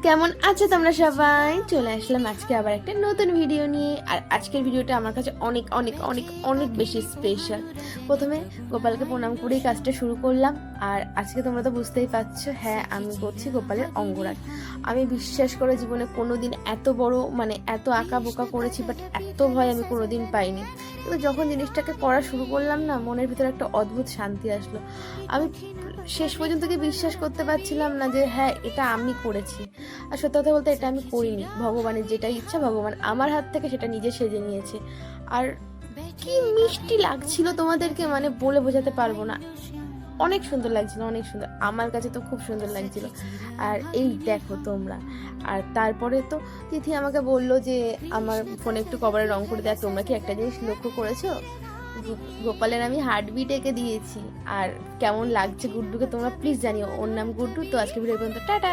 কেমন আছো তোমরা সবাই? চলে আসলাম আজকে আবার একটা নতুন ভিডিও নিয়ে। আর আজকের ভিডিওটা আমার কাছে অনেক অনেক অনেক অনেক বেশি স্পেশাল। প্রথমে গোপালকে প্রণাম করেই কাজটা শুরু করলাম। আর আজকে তোমরা তো বুঝতেই পারছো, হ্যাঁ আমি করছি গোপালের অঙ্গরাগ। আমি বিশ্বাস করে জীবনে কোনোদিন এত বড় এত আঁকা বোকা করেছি, বাট এত ভয় আমি কোনোদিন পাইনি। কিন্তু যখন জিনিসটাকে করা শুরু করলাম না, মনের ভিতরে একটা অদ্ভুত শান্তি আসলো। আমি শেষ পর্যন্ত কি বিশ্বাস করতে পারছিলাম না যে হ্যাঁ এটা আমি করেছি। আর সত্যি কথা বলতে এটা আমি করিনি, ভগবানের যেটা ইচ্ছা ভগবান আমার হাত থেকে সেটা নিজে সেজে নিয়েছে। আর কি মিষ্টি লাগছিল তোমাদেরকে বলে বোঝাতে পারবো না। অনেক সুন্দর লাগছিল, অনেক সুন্দর, আমার কাছে তো খুব সুন্দর লাগছিল। আর এই দেখো তোমরা। আর তারপরে তো তিথি আমাকে বললো যে আমার ফোনে একটু কভারে রং করে দেয়। তোমরা কি একটা জিনিস লক্ষ্য করেছো? গোপালের আমি হার্টবিট এঁকে দিয়েছি। আর কেমন লাগছে গুড্ডুকে তোমরা প্লিজ জানিও। ওর নাম গুড্ডু। তো আজকে ভিডিও পর্যন্ত, টাটা।